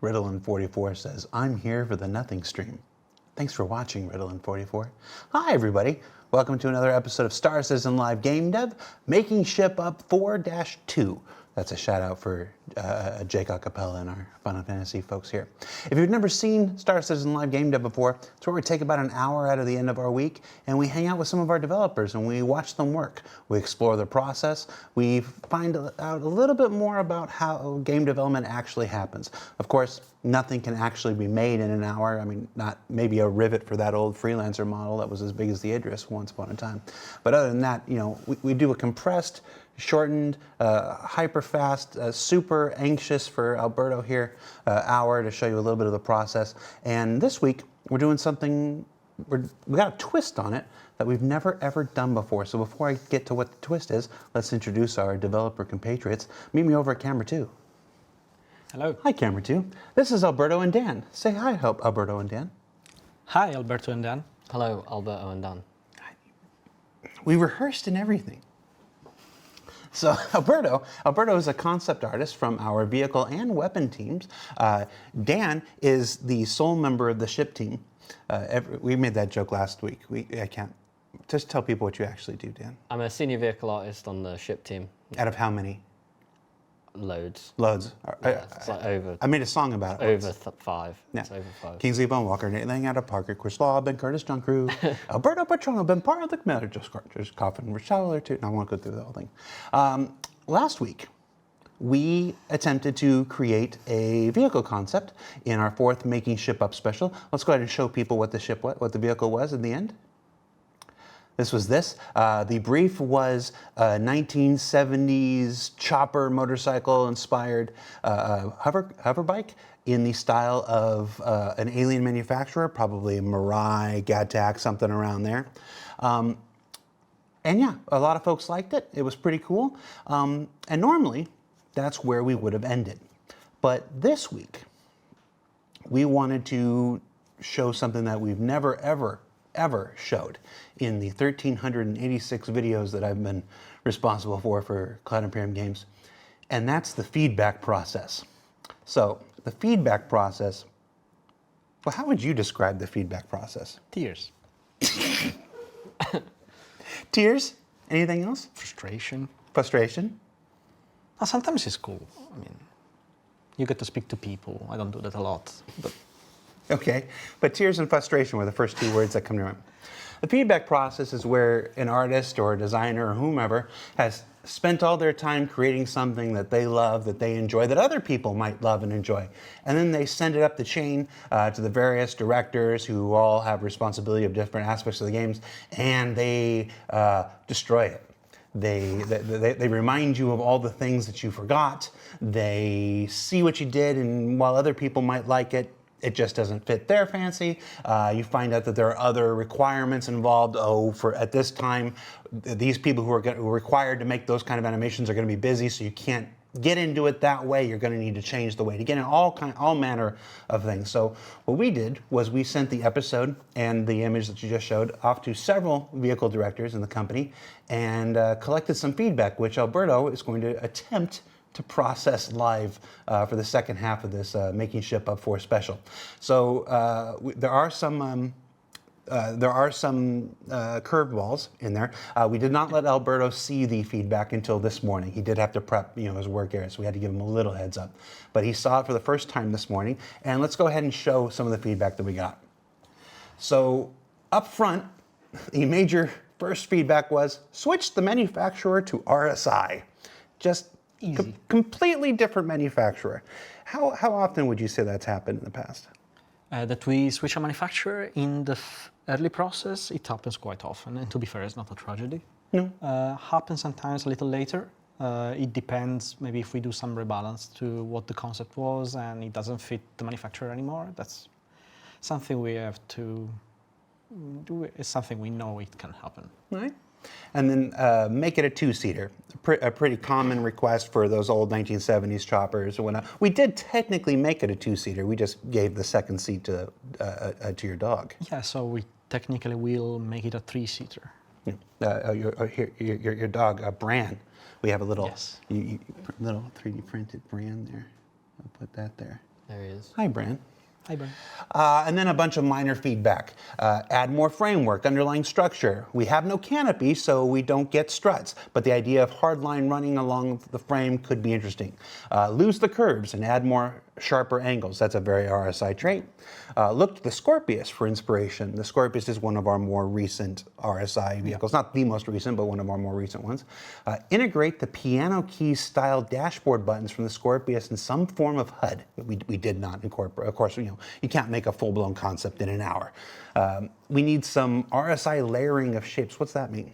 Ritalin44 says, I'm here for the nothing stream. Thanks for watching, Ritalin44. Hi, everybody. Welcome to another episode of Star Citizen Live Gamedev, making ship up 4-2. That's a shout out for Jake Acapella and our Final Fantasy folks here. If you've never seen Star Citizen Live Gamedev before, it's where we take about an hour out of the end of our week and we hang out with some of our developers and we watch them work. We explore the process. We find out a little bit more about how game development actually happens. Of course, nothing can actually be made in an hour. I mean, not maybe a rivet for that old freelancer model that was as big as the Idris once upon a time. But other than that, you know, we do a compressed, shortened, hyper fast, super anxious for Alberto here hour to show you a little bit of the process. And this week we're doing something, we got a twist on it that we've never ever done before. So before I get to what the twist is, let's introduce our developer compatriots. Meet me over at camera 2. Hello. Hi, camera 2. This is Alberto and Dan. Say hi, Alberto and Dan. Hi, Alberto and Dan. Hello, Alberto and Dan. We rehearsed and everything. So Alberto is a concept artist from our vehicle and weapon teams. Dan is the sole member of the ship team. We made that joke last week. I can't. Just tell people what you actually do, Dan. I'm a senior vehicle artist on the ship team. Out of how many? Loads. Loads. Yeah, it's like over. I made a song about it. Over 5. Yeah. It's over 5. Kingsley Bonewalker, Nathan out of Parker, Chris Law, Ben Curtis, John Crew, Alberto Patrono, Ben Parr, Luke Miller, just Coffin, Rochelle, or two. I won't go through the whole thing. Last week, we attempted to create a vehicle concept in our 4th Making Ship Up special. Let's go ahead and show people what the vehicle was in the end. This was this. The brief was a 1970s chopper motorcycle inspired hover bike in the style of an alien manufacturer, probably Mirai, Gadtac, something around there. And yeah, a lot of folks liked it. It was pretty cool. And normally, that's where we would have ended. But this week, we wanted to show something that we've never, ever showed in the 1,386 videos that I've been responsible for Cloud Imperium Games, and that's the feedback process. So the feedback process, well, how would you describe the feedback process? Tears. Tears? Anything else? Frustration. Frustration? Sometimes it's cool. I mean, you get to speak to people. I don't do that a lot, but okay, but tears and frustration were the first 2 words that come to mind. The feedback process is where an artist or a designer or whomever has spent all their time creating something that they love, that they enjoy, that other people might love and enjoy. And then they send it up the chain to the various directors who all have responsibility of different aspects of the games, and they destroy it. They remind you of all the things that you forgot. They see what you did, and while other people might like it, it just doesn't fit their fancy. You find out that there are other requirements involved. At this time, these people who are required to make those kind of animations are going to be busy, so you can't get into it that way. You're going to need to change the way to get in all manner of things. So what we did was we sent the episode and the image that you just showed off to several vehicle directors in the company and collected some feedback, which Alberto is going to attempt to process live for the second half of this Making Ship Up 4 special. So there are some curveballs in there. We did not let Alberto see the feedback until this morning. He did have to prep, his work area, so we had to give him a little heads up. But he saw it for the first time this morning, and let's go ahead and show some of the feedback that we got. So up front, the major first feedback was switch the manufacturer to RSI. Just easy. Completely different manufacturer. How often would you say that's happened in the past? That we switch a manufacturer in the early process, it happens quite often. And to be fair, it's not a tragedy. No. Happens sometimes a little later. It depends, maybe if we do some rebalance to what the concept was and it doesn't fit the manufacturer anymore. That's something we have to do. It's something we know it can happen. Right. And then make it a 2-seater. A pretty common request for those old 1970s choppers or whatnot. We did technically make it a 2-seater. We just gave the second seat to your dog. Yeah, so we technically will make it a 3-seater. Your dog, Bran. We have a little, yes. little 3D printed Bran there. I'll put that there. There he is. Hi, Bran. Hi, Ben. And then a bunch of minor feedback. Add more framework, underlying structure. We have no canopy, so we don't get struts, but the idea of hardline running along the frame could be interesting. Lose the curves and add more sharper angles. That's a very RSI trait. Look to the Scorpius for inspiration. The Scorpius is one of our more recent RSI vehicles. Not the most recent, but one of our more recent ones. Integrate the piano keys style dashboard buttons from the Scorpius in some form of HUD. We did not incorporate. Of course, you can't make a full-blown concept in an hour. We need some RSI layering of shapes. What's that mean?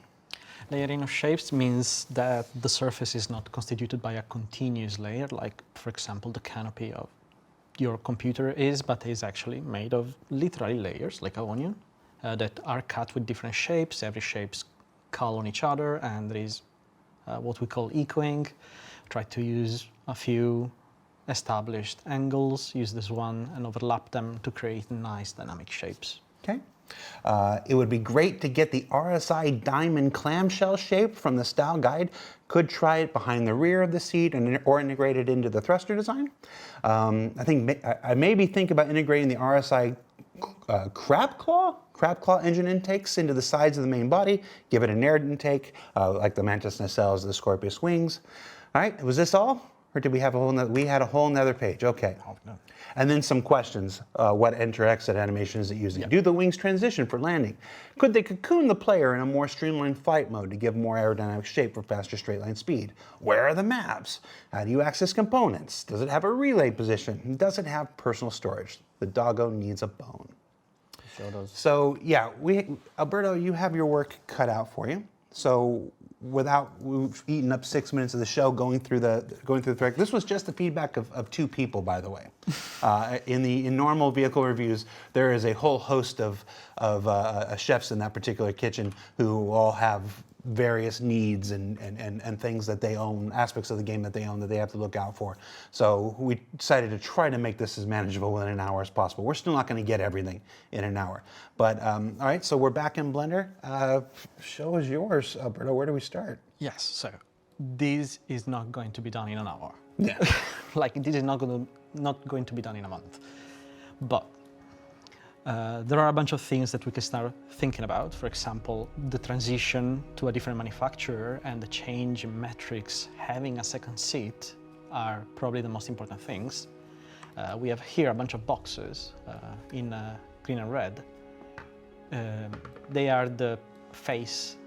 Layering of shapes means that the surface is not constituted by a continuous layer, like, for example, the canopy of your computer is, but is actually made of literally layers, like an onion, that are cut with different shapes. Every shapes call on each other, and there is what we call echoing. Try to use a few established angles, use this one, and overlap them to create nice dynamic shapes. Okay. It would be great to get the RSI diamond clamshell shape from the style guide. Could try it behind the rear of the seat or integrate it into the thruster design. I think I maybe think about integrating the RSI crab claw engine intakes into the sides of the main body. Give it an air intake like the Mantis nacelles, the Scorpius wings. All right, was this all? Or did we have a whole nother? We had a whole nother page. Okay. Oh, no. And then some questions. What enter-exit animation is it using? Yeah. Do the wings transition for landing? Could they cocoon the player in a more streamlined flight mode to give more aerodynamic shape for faster straight line speed? Where are the maps? How do you access components? Does it have a relay position? Does it have personal storage? The doggo needs a bone. Sure does. So yeah, Alberto, you have your work cut out for you. So we've eaten up 6 minutes of the show going through the thread. This was just the feedback of 2 people, by the way. In normal vehicle reviews, there is a whole host of chefs in that particular kitchen who all have various needs and things that they own, aspects of the game that they own that they have to look out for. So we decided to try to make this as manageable within an hour as possible. We're still not going to get everything in an hour. But all right, so we're back in Blender. Show is yours, Alberto. Where do we start? Yes, so this is not going to be done in an hour. Yeah. Like, this is not going to be done in a month. But there are a bunch of things that we can start thinking about. For example, the transition to a different manufacturer and the change in metrics having a second seat are probably the most important things. We have here a bunch of boxes in green and red. They are the face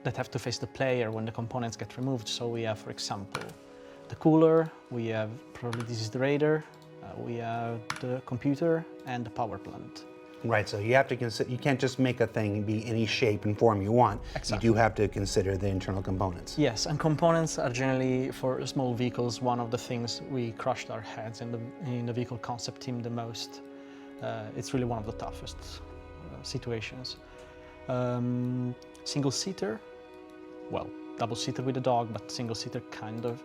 that have to face the player when the components get removed. So we have, for example, the cooler, we have, probably this is the radar, we have the computer and the power plant. Right, so you have to consider, you can't just make a thing be any shape and form you want. Exactly. You do have to consider the internal components. Yes, and components are generally, for small vehicles, one of the things we crushed our heads in the vehicle concept team the most. It's really one of the toughest situations. Single-seater, well, double-seater with a dog, but single-seater kind of.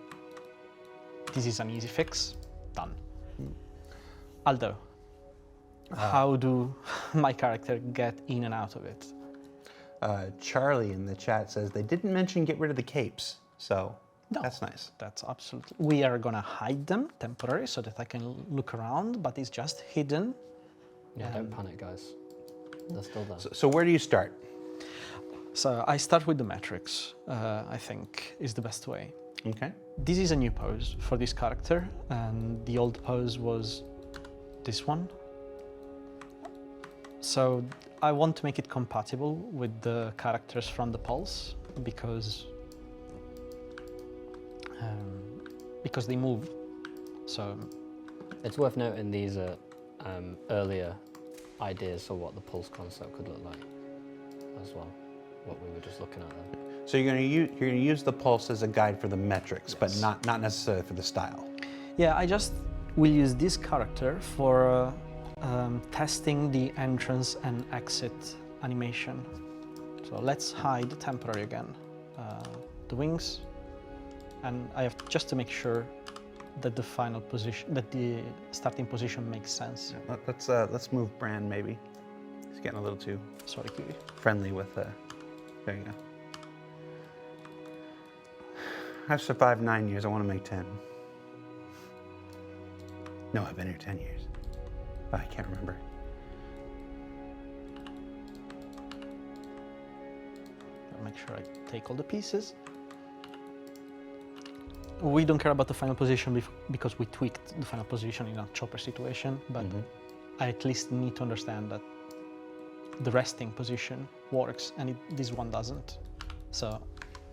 This is an easy fix, done. Aldo, how do my character get in and out of it? Charlie in the chat says they didn't mention get rid of the capes, so No. that's nice. That's absolutely. We are gonna hide them temporarily so that I can look around, but it's just hidden. Yeah, don't panic, guys. They're still there. So where do you start? So I start with the metrics, I think is the best way. Okay. This is a new pose for this character, and the old pose was this one. So I want to make it compatible with the characters from the Pulse because they move. So It's worth noting these are earlier ideas for what the Pulse concept could look like as well, what we were just looking at there. So you're going to use the pulse as a guide for the metrics, Yes. but not necessarily for the style. yeah, I just will use this character for testing the entrance and exit animation. So let's hide temporary again the wings, and I have just to make sure that the final position, that the starting position makes sense. Let's move Bran maybe. He's getting a little too Sorry, Kiwi. friendly with there you go. I've survived 9 years. I want to make 10. No, I've been here 10 years. I can't remember. I'll make sure I take all the pieces. We don't care about the final position because we tweaked the final position in a chopper situation, but I at least need to understand that the resting position works and this one doesn't. So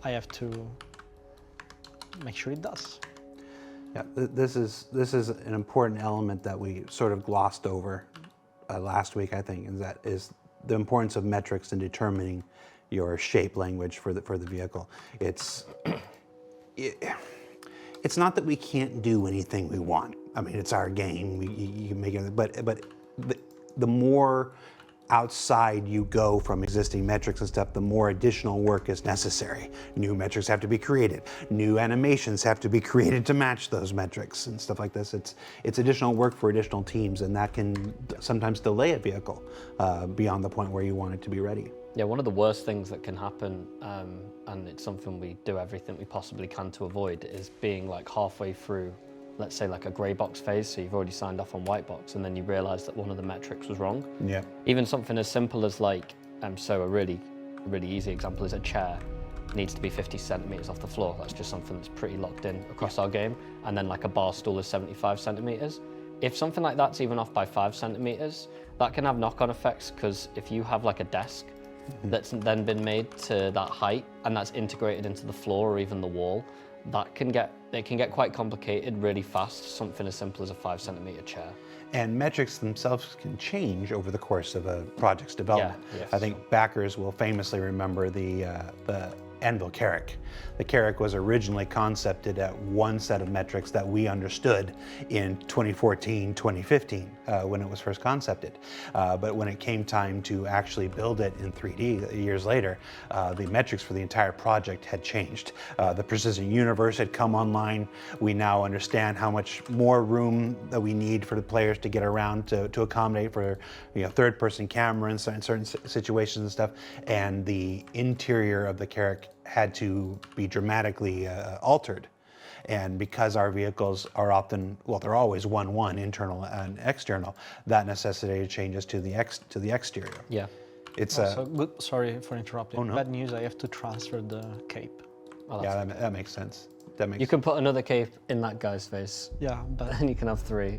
I have to make sure it does. Yeah, this is an important element that we sort of glossed over last week, I think, and that is the importance of metrics in determining your shape language for the vehicle. It's not that we can't do anything we want. I mean, it's our game. You can make it, but the more outside you go from existing metrics and stuff, the more additional work is necessary. New metrics have to be created. New animations have to be created to match those metrics and stuff like this. It's additional work for additional teams, and that can sometimes delay a vehicle beyond the point where you want it to be ready. Yeah, one of the worst things that can happen, and it's something we do everything we possibly can to avoid, is being like halfway through, let's say like a grey box phase, so you've already signed off on white box, and then you realise that one of the metrics was wrong. Yeah. Even something as simple as like, so a really easy example is a chair needs to be 50 centimetres off the floor. That's just something that's pretty locked in across our game. And then like a bar stool is 75 centimetres. If something like that's even off by 5 centimetres, that can have knock-on effects, because if you have like a desk that's then been made to that height and that's integrated into the floor or even the wall, it can get quite complicated really fast, something as simple as a 5 centimetre chair. And metrics themselves can change over the course of a project's development. Yeah, I think backers will famously remember the Anvil Carrack. The Carrack was originally concepted at one set of metrics that we understood in 2014, 2015, when it was first concepted. But when it came time to actually build it in 3D years later, the metrics for the entire project had changed. The precision universe had come online. We now understand how much more room that we need for the players to get around to accommodate for third-person camera in certain situations and stuff. And the interior of the Carrack had to be dramatically altered. And because our vehicles are often, well, they're always 1-1, internal and external, that necessitated changes to the exterior. Yeah. It's also, good, sorry for interrupting. Oh, no. Bad news, I have to transfer the cape. Well, yeah, that makes sense. That makes you can put another cape in that guy's face. Yeah, but And you can have 3.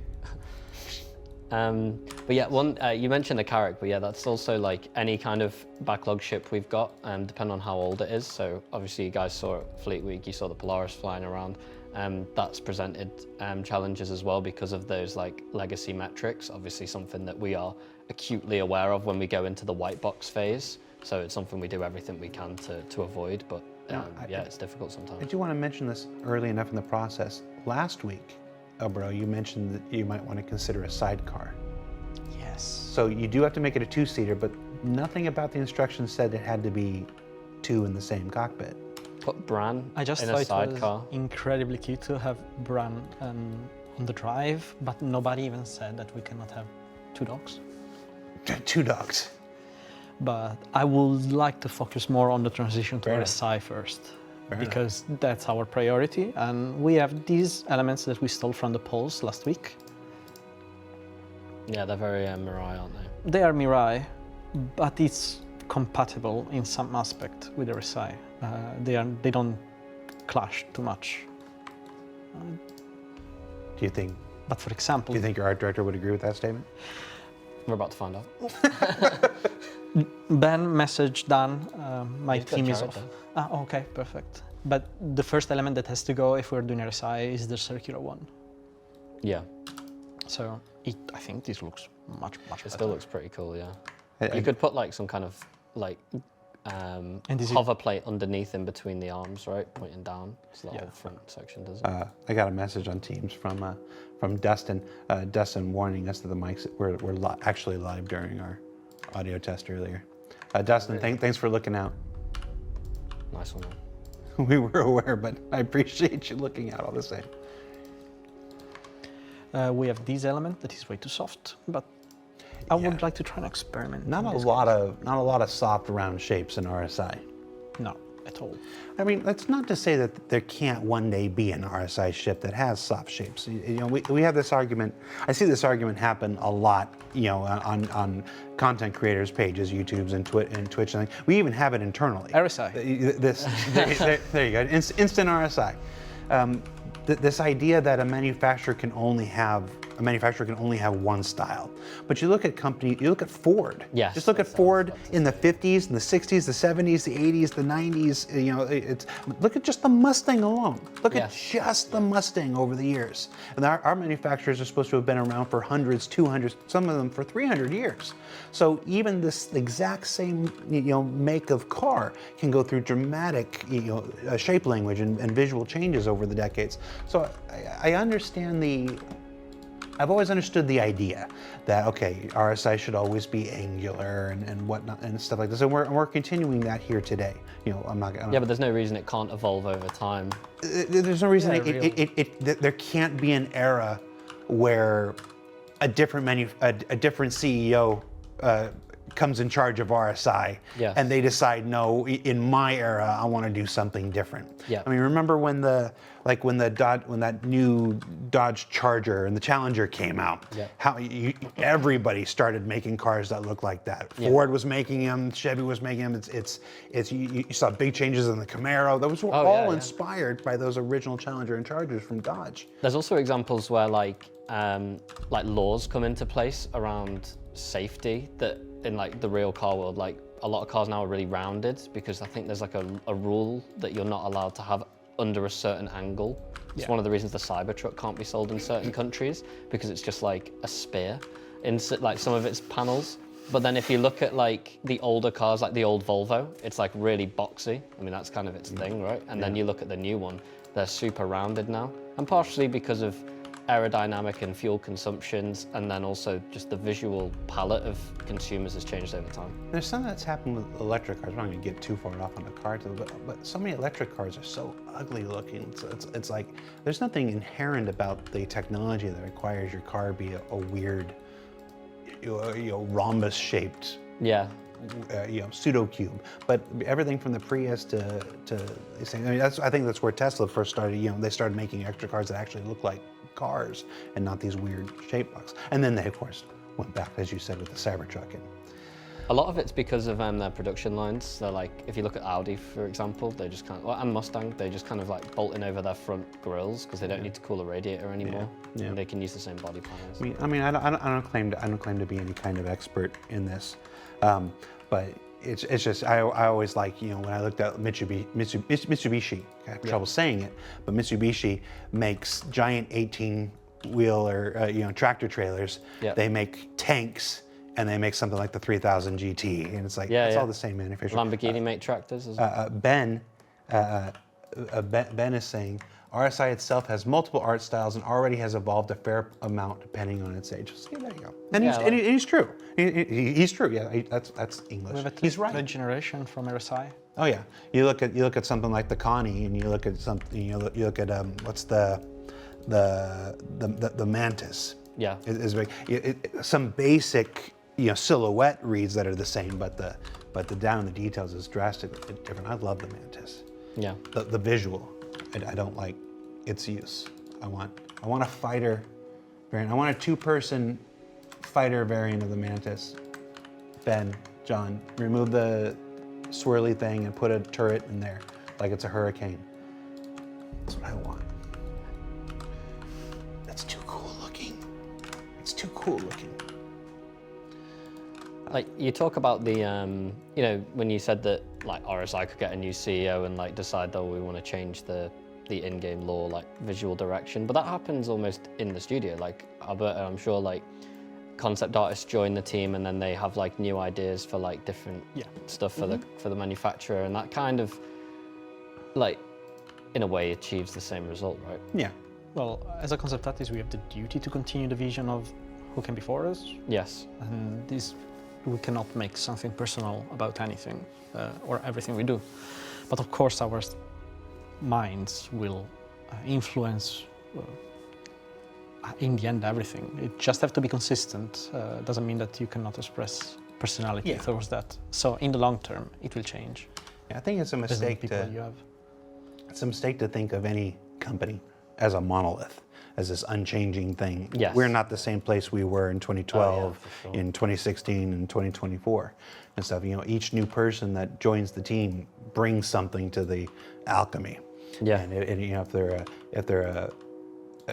But yeah, you mentioned the Carrack, but yeah, that's also like any kind of backlog ship we've got, depending on how old it is. So obviously you guys saw at Fleet Week, you saw the Polaris flying around. That's presented challenges as well because of those like legacy metrics, obviously something that we are acutely aware of when we go into the white box phase. So it's something we do everything we can to avoid, but yeah, it's difficult sometimes. I do want to mention this early enough in the process. Last week, Bro, you mentioned that you might want to consider a sidecar. yes. So you do have to make it a 2-seater, but nothing about the instructions said it had to be 2 in the same cockpit. Put Bran I just in thought a it sidecar. was incredibly cute to have Bran on the drive, but nobody even said that we cannot have 2 dogs. 2 dogs. But I would like to focus more on the transition to Fair enough. RSI first, Fair because that's our priority. And we have these elements that we stole from the polls last week. Yeah, they're very Mirai, aren't they? They are Mirai, but it's compatible in some aspect with RSI. They don't clash too much. Do you think But for example, your art director would agree with that statement? We're about to find out. Ben messaged Dan, my He's got team is Jared off. there. Okay, perfect. But the first element that has to go if we're doing RSI is the circular one. Yeah, So I think this looks much it better. still looks pretty cool, yeah. I- You could put like some kind of like this is- hover plate underneath in between the arms, right? Pointing down. So that Yeah. whole front section does it. I got a message on Teams from Dustin. Dustin warning us that the mics were actually live during our audio test earlier. Dustin, thanks for looking out. Nice one. We were aware, but I appreciate you looking out all the same. We have this element that is way too soft, but I would like to try an experiment. Not in a this lot of soft round shapes in RSI. No, at all. I mean, that's not to say that there can't one day be an RSI ship that has soft shapes. You know, we have this argument. I see this argument happen a lot. You know, on content creators' pages, YouTube's and Twitch. And we even have it internally. RSI. There you go. Instant RSI. This idea that a manufacturer can only have one style. But you look at Ford. Yes, Just look at Ford in the 50s, and the 60s, the 70s, the 80s, the 90s. You know, look at just the Mustang alone. Look at just the Mustang over the years. And our manufacturers are supposed to have been around for hundreds, 200, some of them for 300 years. So even this exact same make of car can go through dramatic shape language and visual changes over the decades. So I understand I've always understood the idea that, okay, RSI should always be angular and whatnot and stuff like this. And we're continuing that here today. You know, Yeah, but there's no reason it can't evolve over time. There's no reason there can't be an era where a different CEO comes in charge of RSI, Yes. and they decide, no, in my era, I want to do something different. Yeah. I mean, remember when that new Dodge Charger and the Challenger came out? Yeah. How everybody started making cars that looked like that. Yeah. Ford was making them, Chevy was making them. You saw big changes in the Camaro. Those were all inspired by those original Challenger and Chargers from Dodge. There's also examples where like laws come into place around safety that in like the real car world, like a lot of cars now are really rounded because I think there's like a rule that you're not allowed to have under a certain angle. It's one of the reasons the Cybertruck can't be sold in certain countries because it's just like a spear in like some of its panels. But then if you look at like the older cars, like the old Volvo, it's like really boxy. I mean, that's kind of its thing, right? And then you look at the new one, they're super rounded now. And partially because of aerodynamic and fuel consumptions, and then also just the visual palette of consumers has changed over time. There's something that's happened with electric cars. I'm not going to get too far off on the car, but so many electric cars are so ugly looking. So it's like there's nothing inherent about the technology that requires your car be a weird, rhombus-shaped, pseudo cube. But everything from the Prius to I think that's where Tesla first started. They started making electric cars that actually look like cars and not these weird shape bugs. And then they, of course, went back, as you said, with the Cybertruck. A lot of it's because of their production lines. They're like, if you look at Audi, for example, they just kind of, and Mustang, they just kind of like bolt in over their front grills because they don't need to cool a radiator anymore. Yeah. And they can use the same body panels. I don't claim to be any kind of expert in this, but it's just I always like when I looked at Mitsubishi. I have trouble saying it, but Mitsubishi makes giant 18-wheel or tractor trailers. Yeah. They make tanks. And they make something like the 3000 GT, and it's like it's all the same manufacturer. Lamborghini make tractors as well. Ben is saying RSI itself has multiple art styles and already has evolved a fair amount depending on its age. So, there you go. And he's true. He's true. Yeah, that's English. He's right. Third generation from RSI. Oh yeah. You look at something like the Connie, and you look at something. You look at what's the Mantis. Yeah. Is some basic silhouette reads that are the same, but the down in the details is drastically different. I love the Mantis. Yeah. The visual, I don't like its use. I want a fighter variant. I want a 2-person fighter variant of the Mantis. Ben, John, remove the swirly thing and put a turret in there like it's a Hurricane. That's what I want. That's too cool looking. It's too cool looking. Like you talk about the, when you said that like RSI could get a new CEO and like decide that we want to change the in-game lore, like visual direction, but that happens almost in the studio. Like Alberta, I'm sure like concept artists join the team and then they have like new ideas for like different stuff for the manufacturer, and that kind of like in a way achieves the same result, right? Yeah. Well, as a concept artist, we have the duty to continue the vision of who came before us. Yes. And we cannot make something personal about anything or everything we do. But of course, our minds will influence, in the end, everything. It just have to be consistent. Doesn't mean that you cannot express personality towards that. So in the long term, it will change. I think it's a based on the mistake people to you have. it's a mistake to think of any company as a monolith, as this unchanging thing. Yes. We're not the same place we were in 2012, for sure. in 2016, and 2024 and stuff. You know, each new person that joins the team brings something to the alchemy. Yeah. And you know, if they're a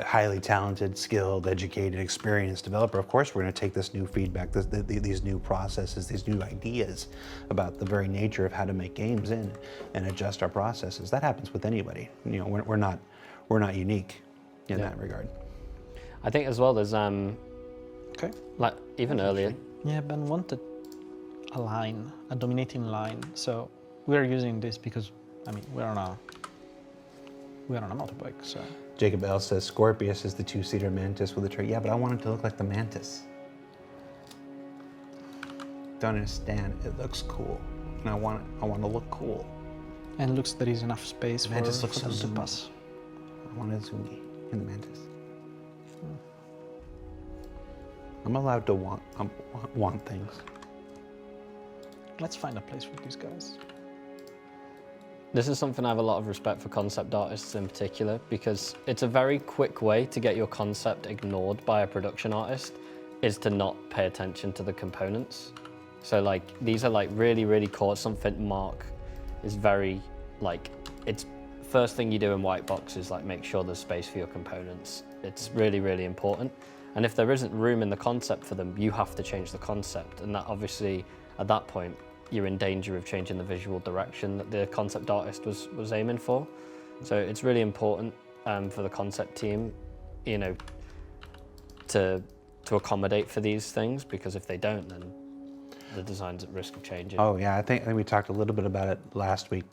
highly talented, skilled, educated, experienced developer, of course we're going to take this new feedback, these new processes, these new ideas about the very nature of how to make games in and adjust our processes. That happens with anybody. You know, we're not unique in that regard. I think as well there's Okay. like even earlier. Yeah, Ben wanted a line, a dominating line. So we're using this because, I mean, we're on a motorbike, so. Jacob L says Scorpius is the two-seater Mantis with a tray. Yeah, but I want it to look like the Mantis. Don't understand. It looks cool, and I want to look cool. And looks there is enough space for Mantis looks them so to zoomy. pass. I want it zoomy in the Mantis. I'm allowed to want things. Let's find a place for these guys. This is something I have a lot of respect for concept artists in particular, because it's a very quick way to get your concept ignored by a production artist, is to not pay attention to the components. So like, these are like really, really core. Something Mark is very like, it's first thing you do in white box is like make sure there's space for your components. It's really, really important. And if there isn't room in the concept for them, you have to change the concept. And that obviously, at that point, you're in danger of changing the visual direction that the concept artist was aiming for. So it's really important for the concept team, you know, to accommodate for these things, because if they don't, then the design's at risk of changing. Oh yeah, I think we talked a little bit about it last week.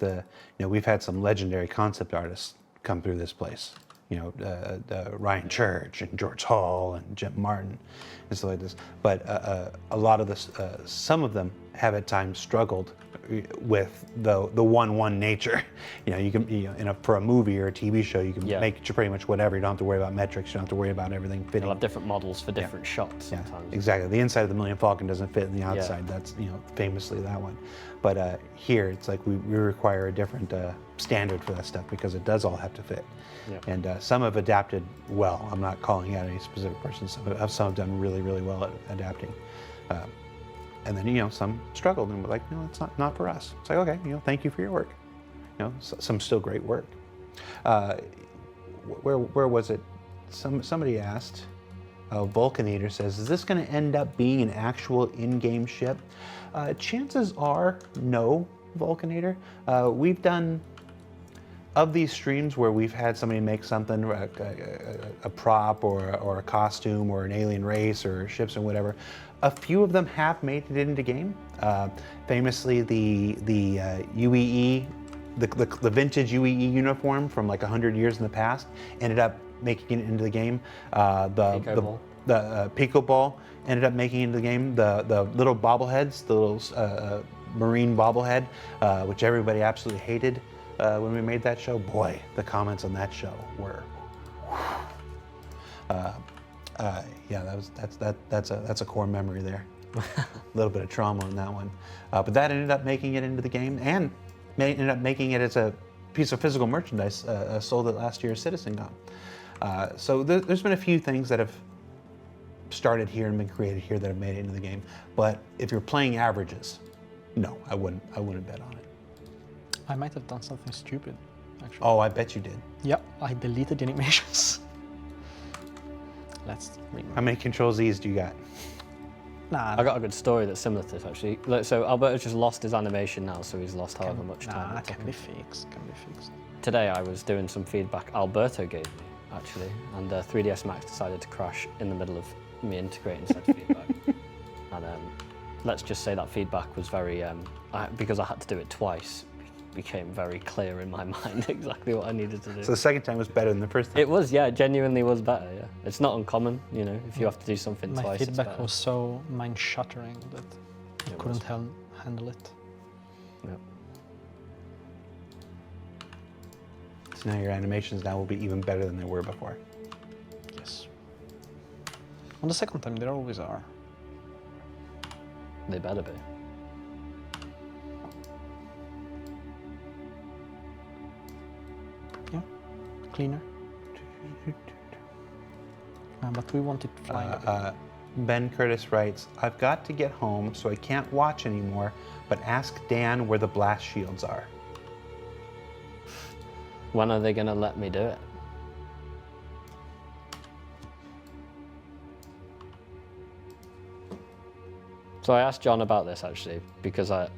We've had some legendary concept artists come through this place. You know, Ryan Church and George Hall and Jim Martin and stuff like this. But a lot of this, some of them have at times struggled with the one nature. You know, you can for a movie or a TV show, you can make pretty much whatever. You don't have to worry about metrics. You don't have to worry about everything fitting. You'll have different models for different shots Yeah, sometimes. exactly. The inside of the Millennium Falcon doesn't fit in the outside. That's, you know, famously that one. But here, it's like we require a different standard for that stuff, because it does all have to fit. Yeah. And some have adapted well. I'm not calling out any specific person. Some have done really, really well at adapting. And then, you know, some struggled and were like, no, it's not for us. It's like, okay, you know, thank you for your work. You know, some still great work. Where was it? Somebody asked, Vulcanator says, is this going to end up being an actual in-game ship? Chances are no, Vulcanator. We've done, of these streams where we've had somebody make something, a prop or a costume or an alien race or ships or whatever, a few of them have made it into game. Famously, the UEE, the vintage UEE uniform from like 100 years in the past ended up making it into the game. The Pico Ball ended up making it into the game. The little bobbleheads, the little marine bobblehead, which everybody absolutely hated when we made that show. Boy, the comments on that show were. Yeah, that's a core memory there. A little bit of trauma on that one, but that ended up making it into the game, and ended up making it as a piece of physical merchandise sold at last year's CitizenCon. So there's been a few things that have started here and been created here that have made it into the game. But if you're playing averages, no, I wouldn't bet on it. I might have done something stupid, actually. Oh, I bet you did. Yep, I deleted the animations. Let's remember. How many Control-Zs do you got? Nah, I got a good story that's similar to this actually. Look, so Alberto's just lost his animation now, so he's lost however much time. it took can be him. fixed, can be fixed. Today I was doing some feedback Alberto gave me, actually, and 3ds Max decided to crash in the middle of me integrating said feedback. And let's just say that feedback was very, because I had to do it twice, became very clear in my mind exactly what I needed to do. So the second time was better than the first time. It was, yeah, it genuinely was better, yeah. It's not uncommon, you know, if you have to do something My twice, it's feedback better. was so mind-shattering that I It couldn't was. handle it. Yeah. So now your animations now will be even better than they were before. Yes. On the second time, there always are. They better be. cleaner. But we want it flying. A bit. Ben Curtis writes, I've got to get home, so I can't watch anymore, but ask Dan where the blast shields are. When are they going to let me do it? So I asked John about this actually, because I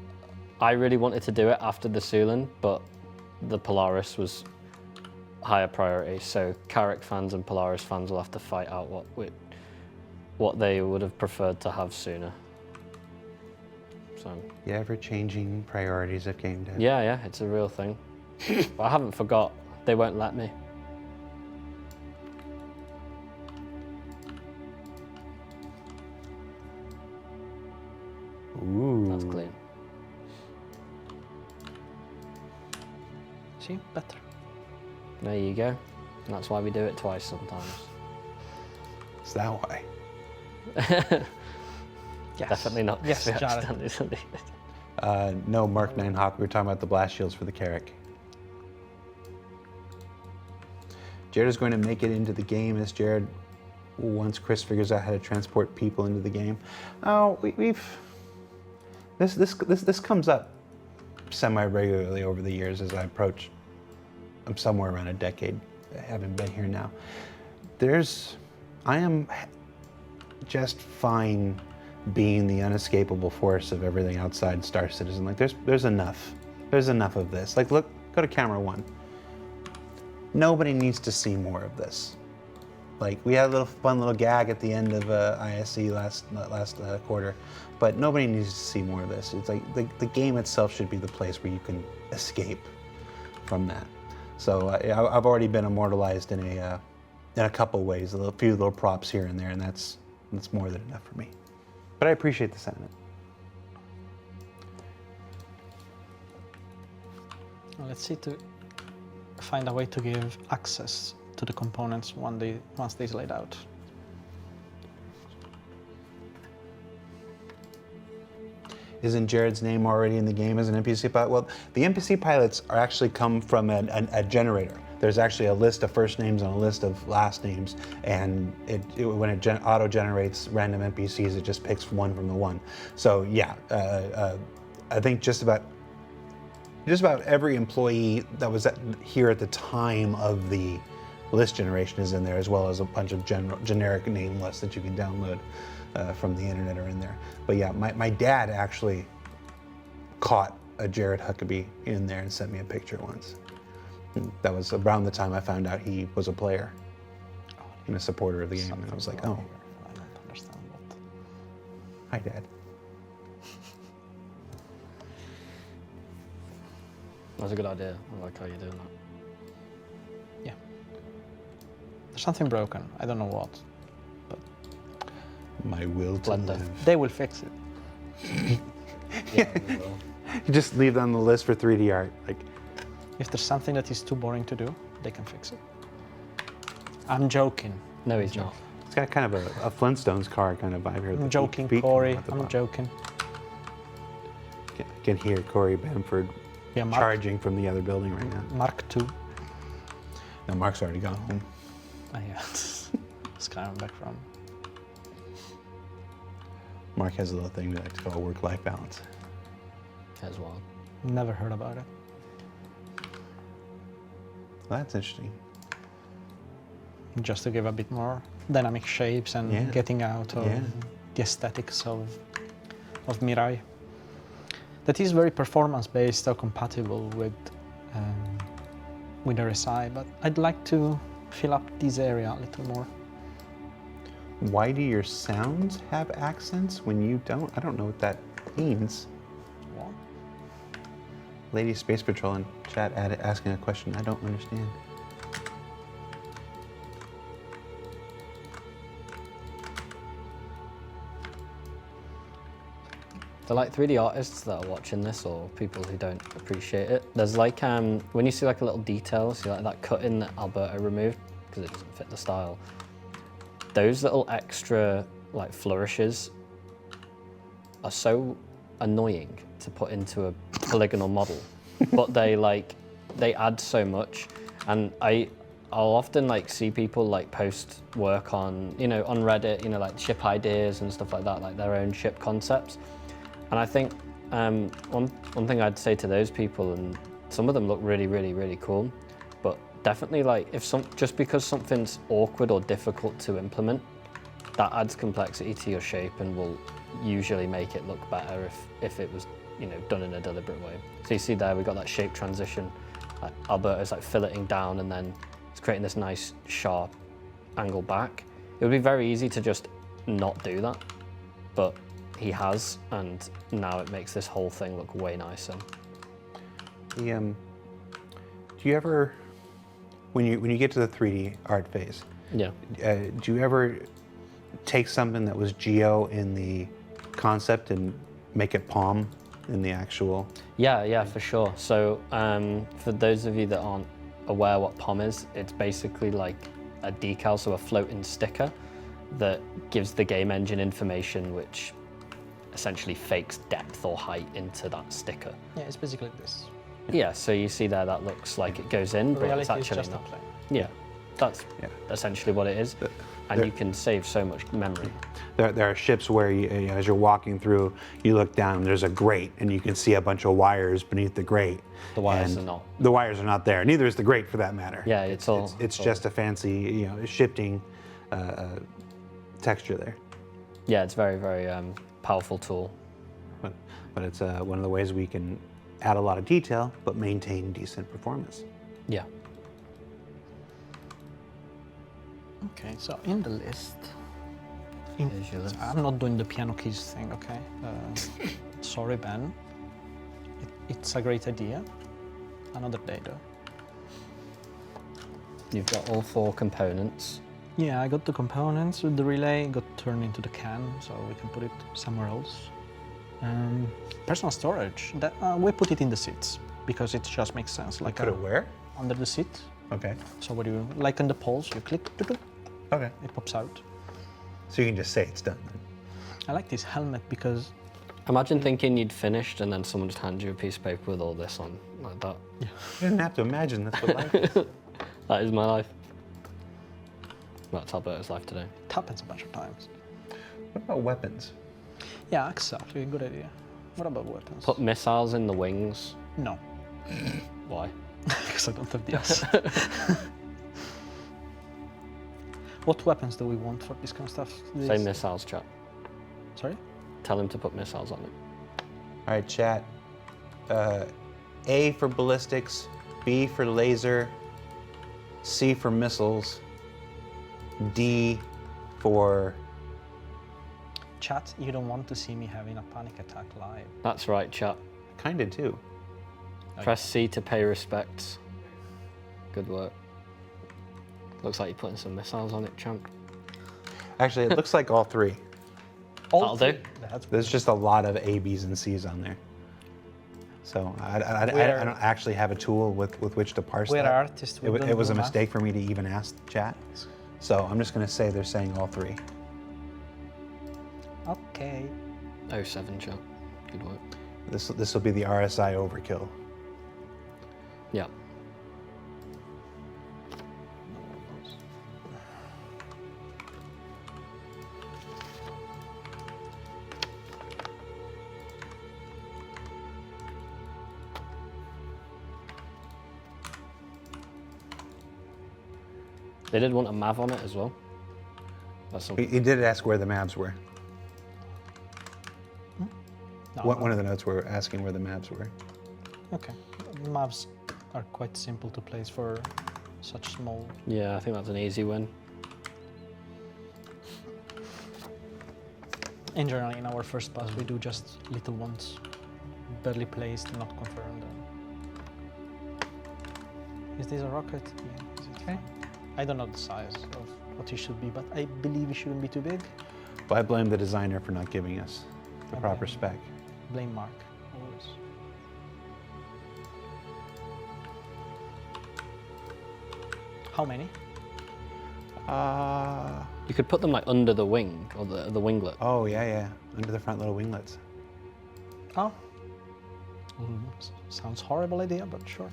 really wanted to do it after the Sulan, but the Polaris was higher priority. So Carrick fans and Polaris fans will have to fight out what they would have preferred to have sooner. So The ever-changing priorities of Gamedev. yeah, it's a real thing. But I haven't forgot. They won't let me. Ooh. That's clean. See, better. There you go. And that's why we do it twice sometimes. Is that why? Yes. Definitely not. Yes, we Jared. accidentally did it. No, Mark 9 Hawk, we were talking about the blast shields for the Carrick. Jared is going to make it into the game as Jared, once Chris figures out how to transport people into the game. Oh, this comes up semi-regularly over the years as I approach. I'm somewhere around a decade, having been here now. I am just fine being the unescapable force of everything outside Star Citizen. Like there's enough of this. Like look, go to camera 1. Nobody needs to see more of this. Like we had a little fun little gag at the end of ISE last quarter, but nobody needs to see more of this. It's like the game itself should be the place where you can escape from that. So I've already been immortalized in a couple ways, a few little props here and there, and that's more than enough for me. But I appreciate the sentiment. Well, let's see to find a way to give access to the components once they're laid out. Isn't Jared's name already in the game as an NPC pilot? Well, the NPC pilots are actually come from a generator. There's actually a list of first names and a list of last names, and when it auto-generates random NPCs, it just picks one from the one. So yeah, I think just about every employee that was here at the time of the list generation is in there, as well as a bunch of generic name lists that you can download from the internet are in there. But yeah, my dad actually caught a Jared Huckabee in there and sent me a picture once. That was around the time I found out he was a player and a supporter of the game, and I was like, oh. I don't understand what. Hi, Dad. That's a good idea. I like how you're doing that. Yeah. There's something broken. I don't know what. But My will to Plunder. live. they will fix it. Yeah, we will. You just leave that on the list for 3D art. Like, If there's something that is too boring to do, they can fix it. I'm joking. No, he's not. it's got kind of a Flintstones car kind of vibe here. I'm joking, Corey. I'm joking. I can hear Corey Bamford Yeah, Mark, charging from the other building right now. Mark 2. No, Mark's already gone home. Oh, yeah. It's coming back from. Mark has a little thing we like to call work-life balance. As well. Never heard about it. Well, that's interesting. Just to give a bit more dynamic shapes and Yeah. getting out of Yeah. the aesthetics of Mirai. That is very performance-based or compatible with RSI, but I'd like to fill up this area a little more. Why do your sounds have accents when you don't? I don't know what that means. What? Lady Space Patrol in chat asking a question I don't understand. For like 3D artists that are watching this, or people who don't appreciate it, there's like when you see like a little detail, see like that cut-in that Alberto removed because it doesn't fit the style. Those little extra like flourishes are so annoying to put into a polygonal model, but they add so much. And I'll often like see people like post work on, on Reddit, like ship ideas and stuff like that, like their own ship concepts. And I think one thing I'd say to those people, and some of them look really, really, really cool, but definitely like just because something's awkward or difficult to implement, that adds complexity to your shape and will usually make it look better if it was, done in a deliberate way. So you see there, we've got that shape transition. Alberto's like filleting down and then it's creating this nice sharp angle back. It would be very easy to just not do that, but he has, and now it makes this whole thing look way nicer. Do you ever, when you get to the 3D art phase, Yeah. do you ever take something that was geo in the concept and make it palm in the actual? Yeah, for sure. So for those of you that aren't aware what POM is, it's basically like a decal, so a floating sticker that gives the game engine information which essentially fakes depth or height into that sticker. Yeah, it's basically this. Yeah, so you see there that looks like it goes in, In but reality, it's actually it's just not. a plane. Yeah, that's essentially what it is. And you can save so much memory. There are ships where, as you're walking through, you look down and there's a grate, and you can see a bunch of wires beneath the grate. The wires and are not. The wires are not there. Neither is the grate, for that matter. Yeah, it's just a fancy, shifting texture there. Yeah, it's very, very powerful tool. But it's one of the ways we can add a lot of detail, but maintain decent performance. Yeah. Okay, so in the list, Here's your list. I'm not doing the piano keys thing, okay? Sorry, Ben. It's a great idea. Another day, though. You've got all 4 components. Yeah, I got the components with the relay, got turned into the can, so we can put it somewhere else. Personal storage, we put it in the seats because it just makes sense. Like Put it where? under the seat. Okay. So what do you, like on the poles, you click, Okay. it pops out. So you can just say it's done. I like this helmet because Imagine thinking you'd finished and then someone just hands you a piece of paper with all this on, like that. You didn't have to imagine that's what life is. That is my life. That's Alberto's life today. it happens a bunch of times. What about weapons? Yeah, exactly, good idea. What about weapons? Put missiles in the wings. No, Why? because I don't have the S. What weapons do we want for this kind of stuff? Say missiles, chat. Sorry? Tell him to put missiles on it. All right, chat. A for ballistics, B for laser, C for missiles, D for... Chat, you don't want to see me having a panic attack live. That's right, chat. Kinda do. Press C to pay respects. Good work. Looks like you're putting some missiles on it, champ. Actually, it looks like all 3. That'll do. There's just a lot of A, B's, and C's on there. So I don't actually have a tool with which to parse We're that. artists. We don't It was do a math. mistake for me to even ask chat. So I'm just going to say they're saying all 3. Okay. 07, chat. Good work. This will be the RSI overkill. Yeah. They did want a MAV on it as well. That's something. He did ask where the maps were. No, One of the notes were asking where the maps were. Okay. Maps are quite simple to place for such small. Yeah, I think that's an easy win. In general, in our first pass, we do just little ones, barely placed, not confirmed. Is this a rocket? Yeah. Is it okay? I don't know the size of what it should be, but I believe it shouldn't be too big. But I blame the designer for not giving us the I proper blame- spec. Blame Mark, always. How many? You could put them like under the wing or the winglet. Oh, yeah. Under the front little winglets. Oh. Sounds horrible idea, but sure.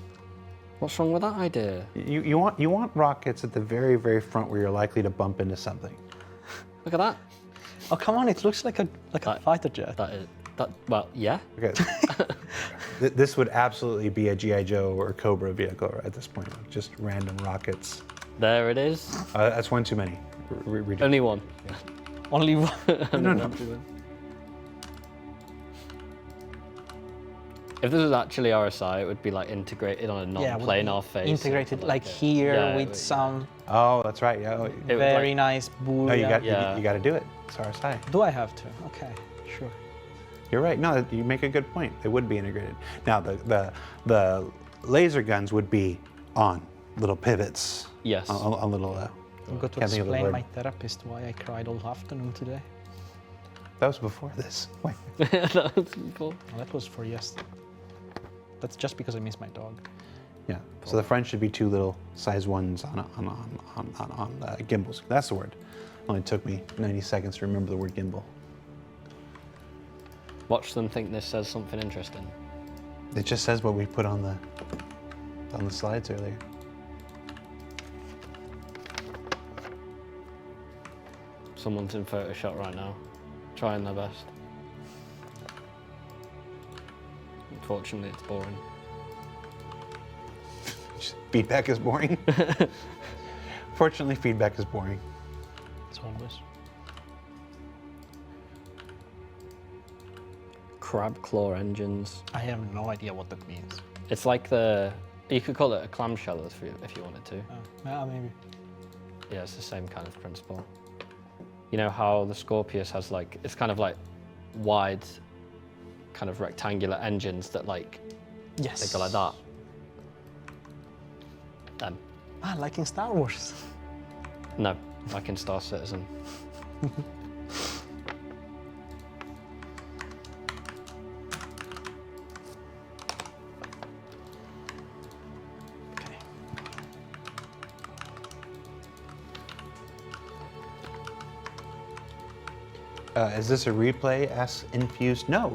What's wrong with that idea? You want rockets at the very, very front where you're likely to bump into something. Look at that. Oh, come on, it looks like a fighter jet. Well, yeah. Okay. This would absolutely be a G.I. Joe or Cobra vehicle at this point. Just random rockets. There it is. That's one too many. Redo. Only one. Only one. No. If this was actually RSI, it would be like integrated on a non-planar face. Integrated like here with some Oh, that's right. Yeah. very nice boolean. No, you got Yeah. you got to do it. It's RSI. Do I have to? Okay, sure. You're right. No, you make a good point. It would be integrated. Now the laser guns would be on little pivots. Yes. On little. I'm going to can't think of the explain word. my therapist why I cried all afternoon today. That was before this. Wait. That was cool. Well, that was for yesterday. That's just because I miss my dog. Yeah. So the front should be two little size ones on gimbals. That's the word. Only took me 90 seconds to remember the word gimbal. Watch them think this says something interesting. It just says what we put on the slides earlier. Someone's in Photoshop right now, trying their best. Unfortunately, it's boring. Feedback is boring. Fortunately, feedback is boring. It's always. Crab claw engines. I have no idea what that means. It's like you could call it a clamshell if you wanted to. Yeah, maybe. Yeah, it's the same kind of principle. You know how the Scorpius has it's kind of like wide, kind of rectangular engines that Yes. they go like that. Like in Star Wars. No, like in Star Citizen. Okay. Is this a replay? Asks Infused. No.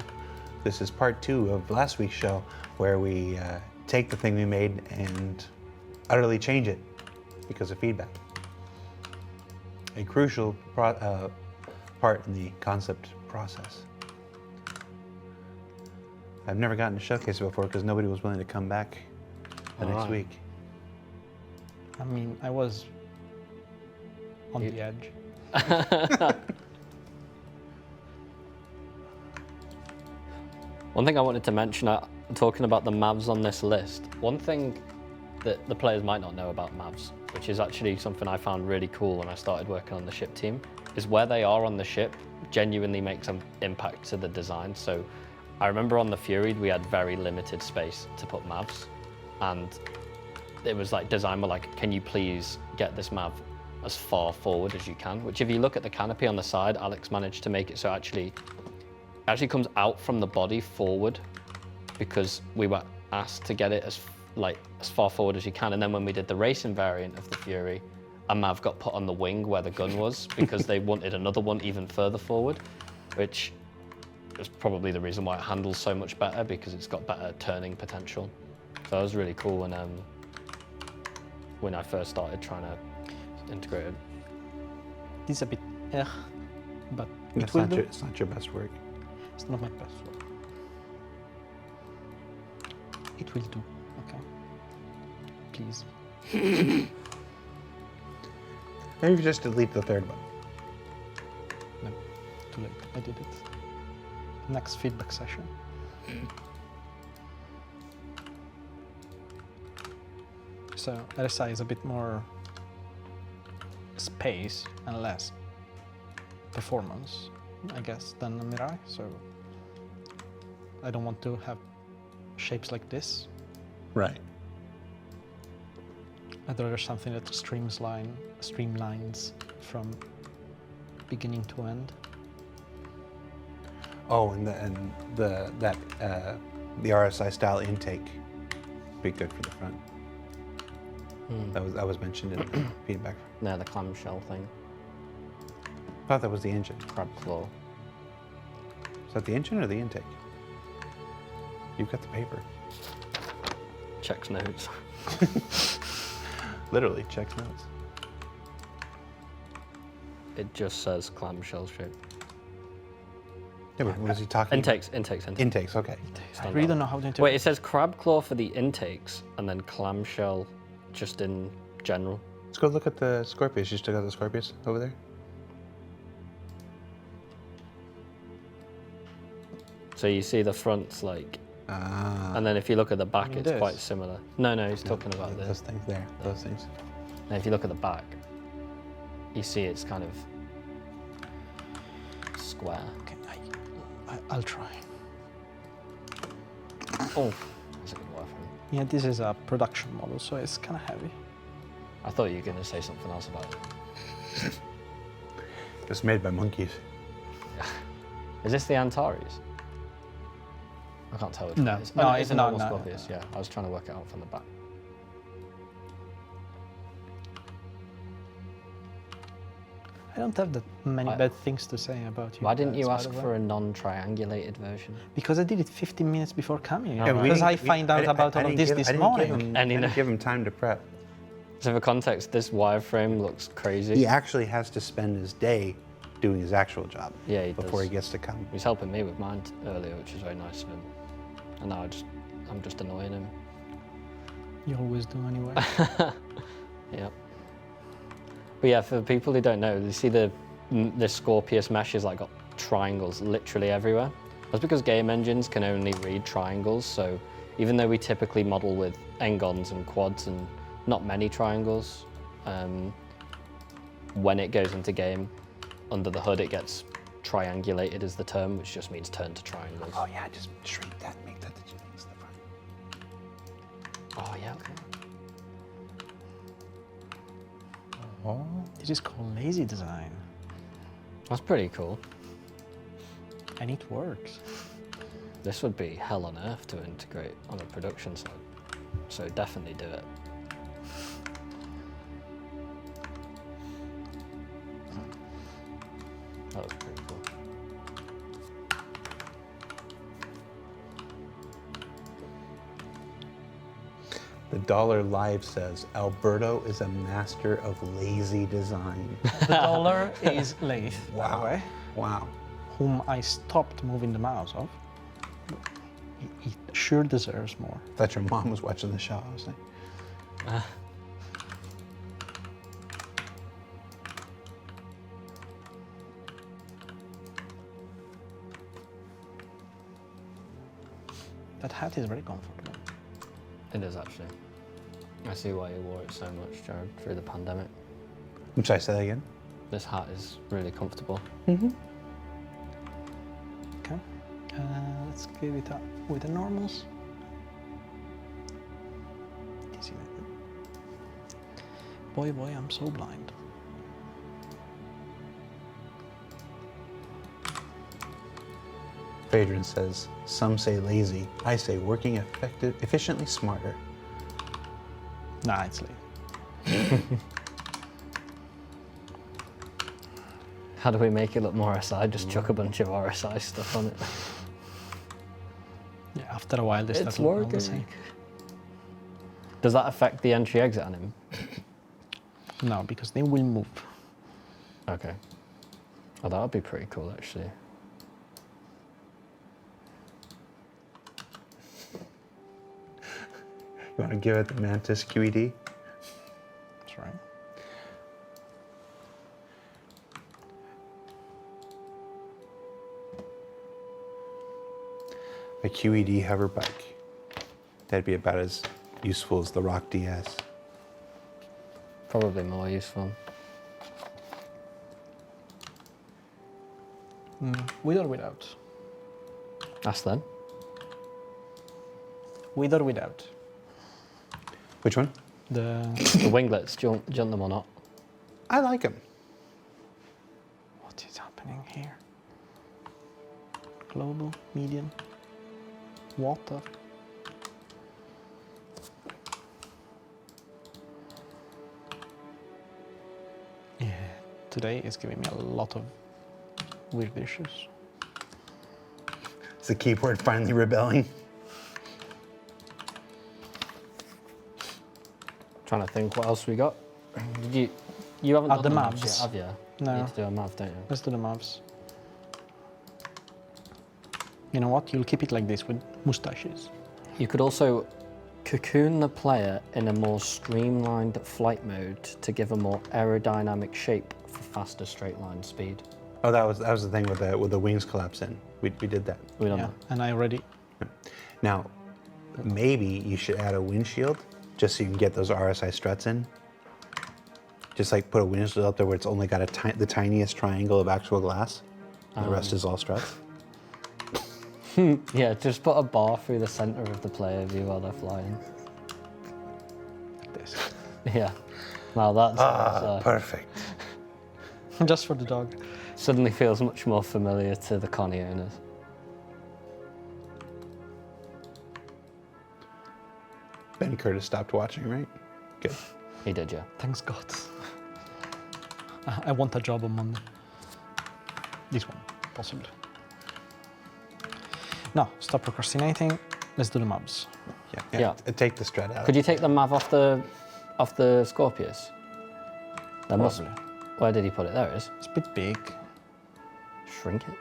This is part 2 of last week's show where we take the thing we made and utterly change it because of feedback. A crucial part in the concept process. I've never gotten to showcase it before because nobody was willing to come back the next Alright. week. I mean, I was on the edge. One thing I wanted to mention, talking about the MAVs on this list, one thing that the players might not know about MAVs, which is actually something I found really cool when I started working on the ship team, is where they are on the ship genuinely makes an impact to the design. So I remember on the Fury, we had very limited space to put MAVs, and it was like design were like, can you please get this MAV as far forward as you can? Which if you look at the canopy on the side, Alex managed to make it so it actually comes out from the body forward, because we were asked to get it as far forward as you can. And then when we did the racing variant of the Fury, a MAV got put on the wing where the gun was because they wanted another one even further forward, which is probably the reason why it handles so much better, because it's got better turning potential. So that was really cool when I first started trying to integrate it. It's a bit but It's not your best work. It's not my best work. It will do. Okay. Please. Maybe you just delete the third one. No, too late. I did it. Next feedback session. So RSI is a bit more space and less performance, I guess, than a Mirai. So I don't want to have shapes like this. Right. I'd rather something that streamlines from beginning to end. Oh, and the RSI style intake be good for the front. That was mentioned in the feedback. No, the clamshell thing. I thought that was the engine. Crab claw. Is that the engine or the intake? You've got the paper. Checks notes. Literally, checks notes. It just says clamshell shape. Yeah, but what is he talking Intakes. about? Intakes, okay. I really don't know how to interpret. Wait, it says crab claw for the intakes, and then clamshell just in general. Let's go look at the Scorpius. You still got the Scorpius over there? So you see the front's like, and then if you look at the back, mean it's this? quite similar. No, he's talking about Those this. things there, those things. And if you look at the back, you see it's kind of square. Okay, I'll try. Oh, that's a good wireframe. Yeah, this is a production model, so it's kind of heavy. I thought you were going to say something else about it. It's made by monkeys. Is this the Antares? I can't tell which No, one it is. no, It's it's a not, normal no, Scorpius, yeah. I was trying to work it out from the back. I don't have that many bad things to say about you. Why didn't you ask Spider-Man. for a non-triangulated version? Because I did it 15 minutes before coming. Yeah, we Because I didn't- find out about all I of didn't this give- morning. I And you know- didn't give him time to prep. So for context, this wireframe looks crazy. He actually has to spend his day doing his actual job. Yeah, he before does. he gets to come. He's helping me with mine earlier, which is very nice of him. And now I'm just annoying him. You always do anyway. Yep. But yeah, for people who don't know, you see the Scorpius mesh has like got triangles literally everywhere. That's because game engines can only read triangles. So even though we typically model with n-gons and quads and not many triangles, when it goes into game, under the hood it gets triangulated is the term, which just means turn to triangles. Oh yeah, just shrink that, make that the two things in the front. Oh yeah, okay. Oh. This is called lazy design, That's pretty cool. and it works. This would be hell on earth to integrate on a production side. So definitely do it. That was pretty cool. The Dollar Live says, Alberto is a master of lazy design. The dollar is Lathe, by the way, Wow. whom I stopped moving the mouse of. He sure deserves more. Thought your mom was watching the show, I was like. That hat is very comfortable. It is actually. I see why you wore it so much, Jared, through the pandemic. I'm sorry, say that again? This hat is really comfortable. Okay. Let's give it up with the normals. Easy. Boy, I'm so blind. Phaedron says, some say lazy. I say working efficiently smarter. Nah, it's late. How do we make it look more RSI? Just chuck a bunch of RSI stuff on it. Yeah, after a while they start It's looking all working. the same. Does that affect the entry-exit on him? No, because they will move. Okay. Oh, that would be pretty cool, actually. You want to give it the Mantis QED? That's right. A QED hover bike. That'd be about as useful as the Rock DS. Probably more useful. With or without? Ask them. With or without? Which one? The The winglets, do you want them or not? I like them. what is happening here? Global, medium, water. Yeah, today is giving me a lot of weird issues. Is the keyboard finally rebelling? Trying to think what else we got. You haven't done the the maps maps. yet, have you? No. You need to do a map, don't you? Let's do the maps. You know what? You'll keep it like this with mustaches. You could also cocoon the player in a more streamlined flight mode to give a more aerodynamic shape for faster straight line speed. Oh, that was the thing with the wings collapsing. We did that. We don't Yeah, know. and I already. Now, maybe you should add a windshield just so you can get those RSI struts in. Just like put a windshield up there where it's only got the tiniest triangle of actual glass. And the rest is all struts. Yeah, just put a bar through the center of the player view while they're flying. Like this. Yeah. Now that's Perfect. Just for the dog. suddenly feels much more familiar to the Connie owners. Ben Curtis stopped watching, right? Good. He did, yeah. Thanks God. I want a job on Monday. This one, possibly. No, stop procrastinating. Let's do the mobs. Yeah. Take the strut out. Could you take the Mav off the Scorpius? There must. Probably. Where did he put it? There it is. It's a bit big. Shrink it.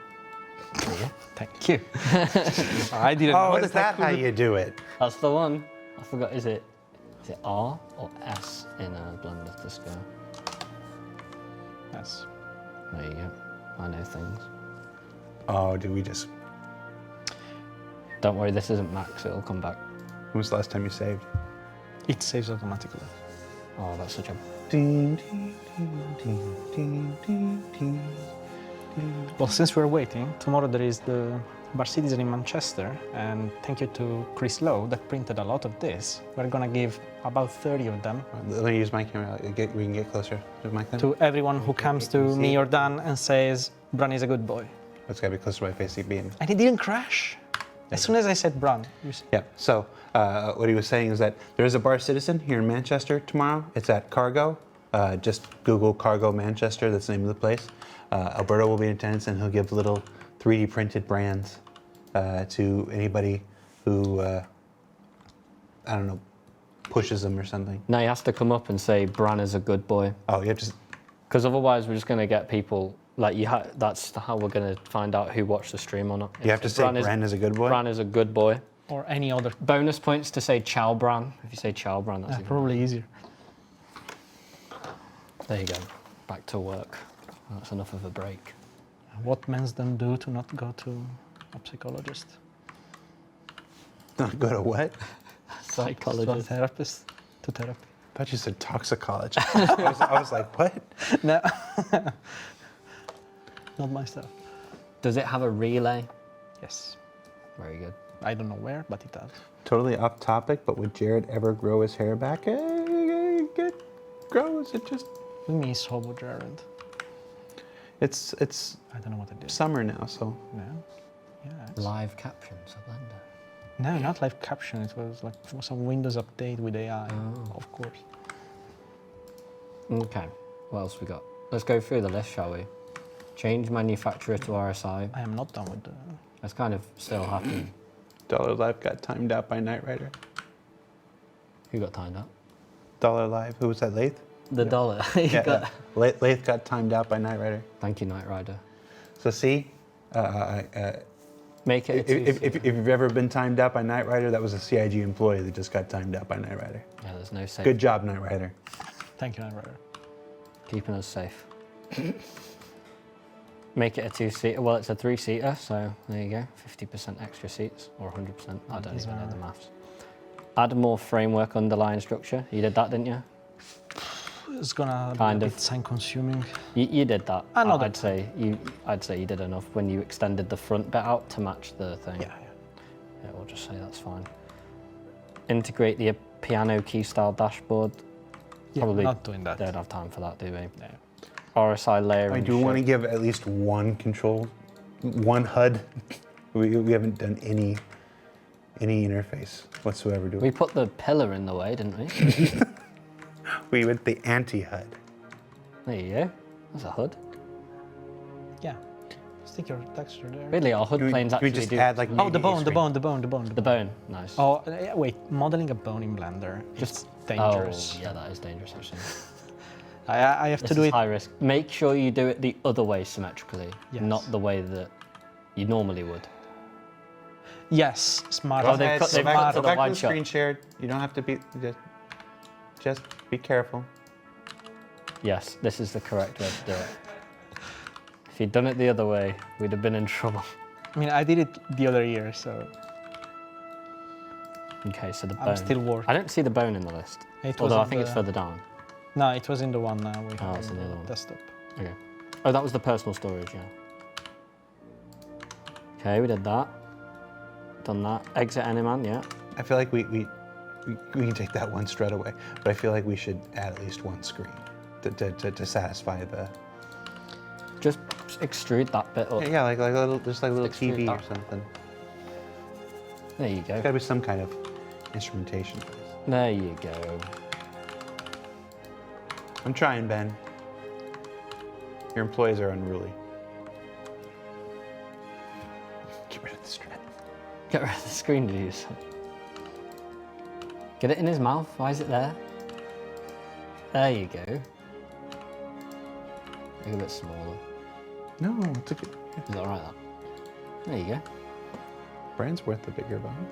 There you go. Thank you. I didn't Oh, know is that how you do it? That's the one. I forgot. Is it R or S in a blend of the scale? Yes. There you go. I know things. Oh, did we just... Don't worry, this isn't max. It'll come back. When was the last time you saved? It saves automatically. Oh, that's such a. Ding, ding, ding, ding, ding, ding, ding, ding. Well, since we're waiting, tomorrow there is the Bar Citizen in Manchester, and thank you to Chris Lowe that printed a lot of this. We're gonna give about 30 of them Let me use my camera. We can get closer to my camera. to everyone who comes to see me it? or Dan and says, Bran is a good boy. It's gotta be closer to my face. Beam. And he didn't crash. As soon as I said Bran, you see. Yeah. So what he was saying is that there is a Bar Citizen here in Manchester tomorrow. It's at Cargo. Just Google Cargo Manchester. That's the name of the place. Alberto will be in attendance, and he'll give little 3D printed brands to anybody who I don't know pushes them or something. Now he has to come up and say Bran is a good boy, Oh, you have to. because otherwise we're just going to get people like you. That's how we're going to find out who watched the stream or not. You have to say Bran is a good boy. Bran is a good boy. Or any other. Bonus points to say Chow Bran. If you say Chow Bran, that's even Probably easier. There you go. Back to work. That's enough of a break. What men's them do to not go to a psychologist? Not go to what? To a Psychologist. therapist? To therapy? I thought you said toxicologist. I was like, what? No. Not my stuff. Does it have a relay? Yes. Very good. I don't know where, but it does. Totally off topic, but would Jared ever grow his hair back? Grows it just? We miss Hobo Jared. It's I don't know what I did. summer now, so No. Yeah. Live captions, a blender. No, not live caption. It was like some Windows update with AI, of course. Okay. What else we got? Let's go through the list, shall we? Change manufacturer to RSI. I am not done with the. That's kind of still happening. Dollar Live got timed out by Knight Rider. Who got timed out? Dollar Live, who was that? Lathe? The dollar. You Yeah, got- Lathe got timed out by Knight Rider. Thank you, Knight Rider. So see, Make it a if you've ever been timed out by Knight Rider, that was a CIG employee that just got timed out by Knight Rider. Yeah, there's no safe. Good job, Knight Rider. Thank you, Rider. Keeping us safe. Make it a two-seater. Well, it's a three-seater, so there you go. 50% extra seats, or 100%. I don't These even know are- the maths. Add more framework underlying structure. You did that, didn't you? It's gonna Kind be a of. bit time consuming. You did that. Another I'd say you did enough when you extended the front bit out to match the thing. Yeah. Yeah, we'll just say that's fine. Integrate the piano key style dashboard. Yeah, Probably not doing that. Don't have time for that, do we? No. RSI layering. I do want to give at least one control, one HUD. We haven't done any interface whatsoever, do we? We put the pillar in the way, didn't we? We went the anti-HUD. There you go. That's a HUD. Yeah. Stick your texture there. Really, our HUD planes Do we actually just do. add like Oh, the media bone, the screen? bone, the bone, the bone. The bone. Nice. Oh, yeah, wait. Modeling a bone in Blender. Just dangerous. Oh, yeah, that is dangerous actually. I have This to do is it. high risk. Make sure you do it the other way symmetrically, Yes. not the way that you normally would. Yes, smart. Oh, they've cut- Go they've back, cut to go the back to wide the shot. screen shared. You don't have to be, just be careful. Yes, this is the correct way to do it. If you'd done it the other way, we'd have been in trouble. I mean, I did it the other year, so Okay, so the bone. I'm still working. I don't see the bone in the list. It was Although I in think it's the- further down. No, it was in the one we Oh, have it's on in the other one. desktop. Okay. Oh, that was the personal storage, yeah. Okay, we did that. Done that. Exit Anyman, yeah. I feel like we can take that one straight away, but I feel like we should add at least one screen to satisfy the. Just extrude that bit up. Yeah, like a little, just like a little Extrude TV or that. something. There you go. There's got to be some kind of instrumentation. There you go. I'm trying, Ben. Your employees are unruly. Get rid of the strap. Get rid of the screen, did you say? Get it in his mouth. Why is it there? There you go. Make it a bit smaller. No, it's a good. Is that right? That. There you go. Brand's worth the bigger bone.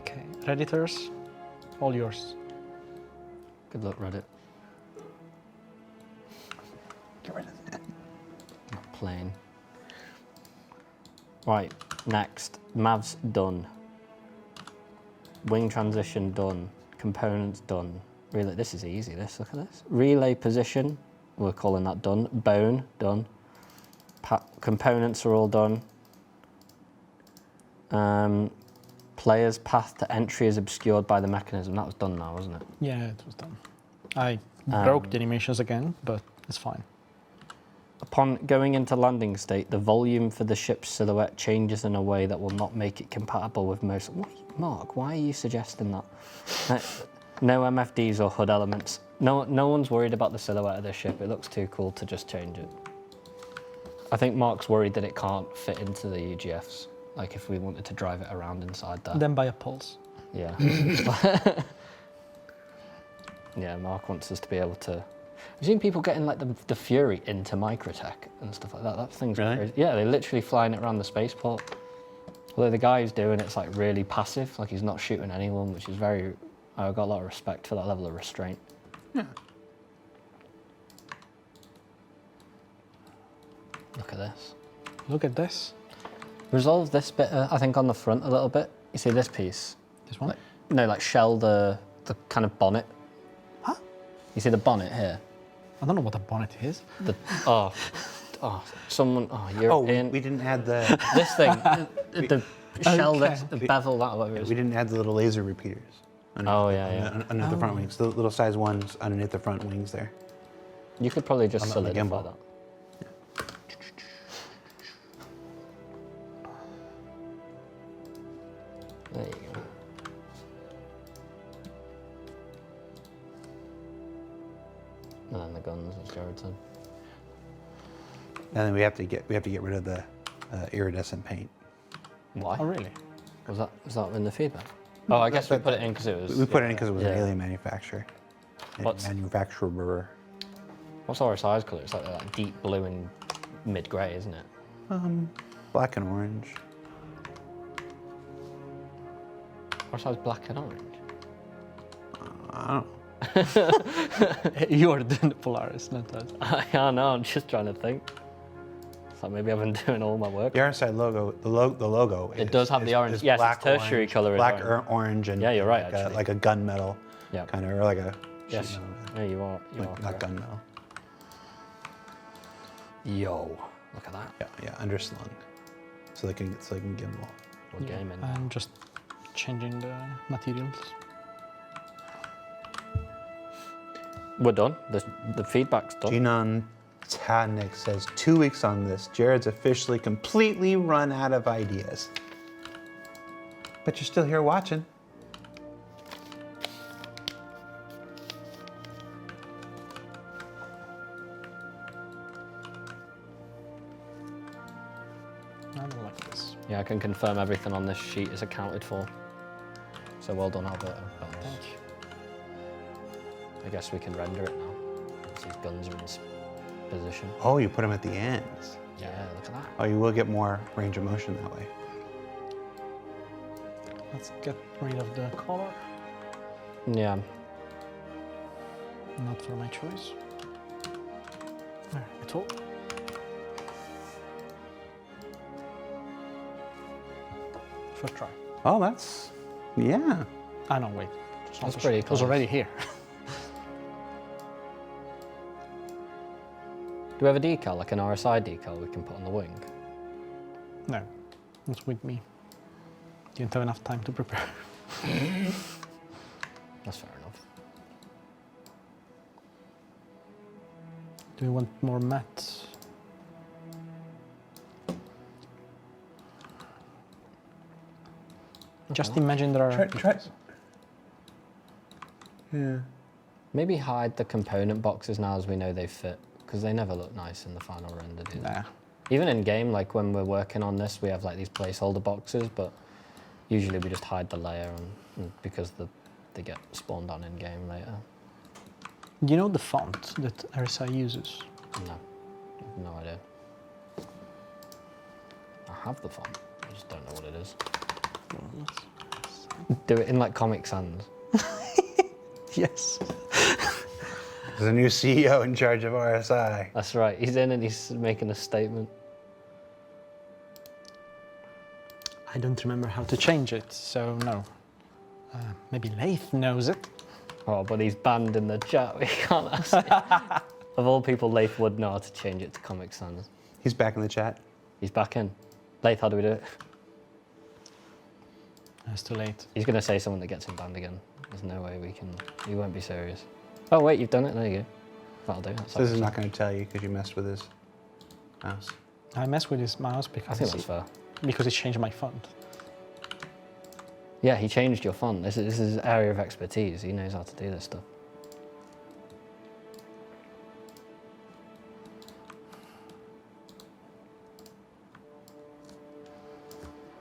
Okay, Redditors, all yours. Good luck, Reddit. Get rid of that. Not plain. Right, next. Mavs done. Wing transition done. Components done. Relay, this is easy, this, look at this. Relay position, we're calling that done. Bone, done. Components are all done. Player's path to entry is obscured by the mechanism. That was done now, wasn't it? Yeah, it was done. I broke the animations again, but it's fine. Upon going into landing state, the volume for the ship's silhouette changes in a way that will not make it compatible with most... Mark, why are you suggesting that? No MFDs or HUD elements. No one's worried about the silhouette of this ship. It looks too cool to just change it. I think Mark's worried that it can't fit into the UGFs. Like if we wanted to drive it around inside there. Then buy a Pulse. Yeah. Yeah, Mark wants us to be able to... I've seen people getting like the Fury into Microtech and stuff like that. That thing's Really? crazy. Yeah, they're literally flying it around the spaceport. Although the guy who's doing it's like really passive, like he's not shooting anyone, which is very... I've got a lot of respect for that level of restraint. Yeah. Look at this. Look at this. Resolve this bit, I think, on the front a little bit. You see this piece? This one? No, like shell the kind of bonnet. Huh? You see the bonnet here? I don't know what a bonnet is. The someone. Oh, you're Oh, in we didn't add the this thing. the shell, Okay. this, the bevel, that whatever it is. we didn't add the little laser repeaters. Oh, yeah. Underneath the front wings, the little size ones underneath the front wings there. You could probably just On the solidify gimbal. that. There you go. And then the guns, as Jared said. And then we have to get rid of the iridescent paint. Why? Oh, really? Was that in the feedback? Oh, I guess we put it in because it was. We put it in because it was an Yeah. alien manufacturer. What's- Manufacturer. What's RSI's colour? It's like deep blue and mid grey, isn't it? Black and orange. RSI's black and orange. I don't know. You are doing the Polaris, not us. I know. I'm just trying to think. So maybe I've been doing all my work. The RSI logo, the logo. It does have the orange. Yes, it's tertiary orange, colour is Black orange. orange and Yeah, you're right, like actually. like a gunmetal Yeah. kind of, or like a Yes. sheet metal, Yeah, you are. You like, are not correct. gunmetal. Yo, look at that. Yeah, underslung, so they can gimbal. We're gaming. I'm just changing the materials. We're done. The feedback's done. Genon Tadnik says 2 weeks on this. Jared's officially completely run out of ideas, but you're still here watching. I don't like this. Yeah, I can confirm everything on this sheet is accounted for. So well done, Alberto. Thank you. I guess we can render it now. These guns are in position. Oh, you put them at the ends. Yeah, look at that. Oh, you will get more range of motion that way. Let's get rid of the color. Yeah. Not for my choice. There, at all. First try. Oh, that's, yeah. Ah, no, wait. That's pretty It was close. already here. Do we have a decal, like an RSI decal we can put on the wing? No, it's with me. Didn't have enough time to prepare. That's fair enough. Do you want more mats? Just imagine there are... Yeah. Maybe hide the component boxes now as we know they fit, because they never look nice in the final render, do they? Nah. Even in game, like when we're working on this, we have like these placeholder boxes, but usually we just hide the layer because they get spawned on in game later. Do you know the font that RSI uses? No, I have no idea. I have the font, I just don't know what it is. Do it in like Comic Sans. Yes. There's a new CEO in charge of RSI. That's right, he's in and he's making a statement. I don't remember how to change it, so no. Maybe Laith knows it. Oh, but he's banned in the chat, we can't ask him. Of all people, Leif would know how to change it to Comic Sans. He's back in the chat. He's back in. Leif, how do we do it? It's too late. He's going to say something that gets him banned again. There's no way we won't be serious. Oh wait, you've done it, there you go. That'll do. That's This is not going to tell you because you messed with his mouse. I mess with his mouse I because, think that's fair. because it changed my font. Yeah, he changed your font. This is his area of expertise. He knows how to do this stuff.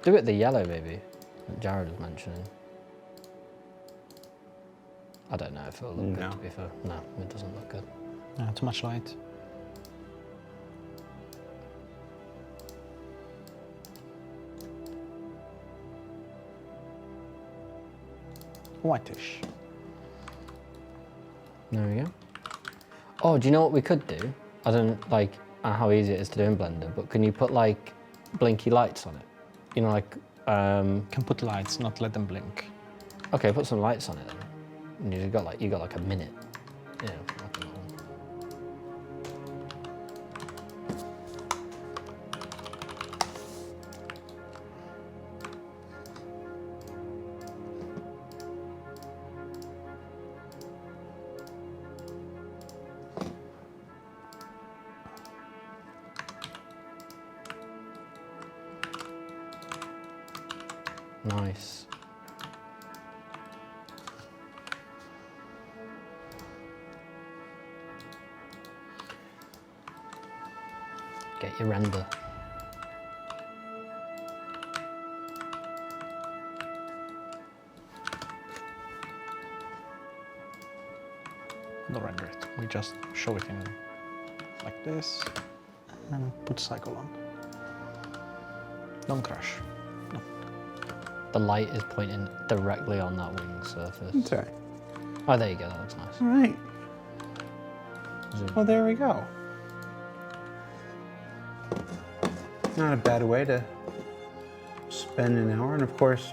Do it the yellow, maybe, that Jared was mentioning. I don't know if it'll look good, to be fair. No, it doesn't look good. Too much light. Whitish. There we go. Oh, do you know what we could do? I don't like how easy it is to do in Blender, but can you put like blinky lights on it? You know, like Can put lights, not let them blink. okay, put some lights on it then. And you got like a minute. Yeah. I don't know. Nice. Get your render. Don't render it. We just show it in like this and put cycle on. Don't crash. The light is pointing directly on that wing surface. That's all right. Oh, there you go. That looks nice. All right. Zoom. Well, there we go. Not a bad way to spend an hour. And of course,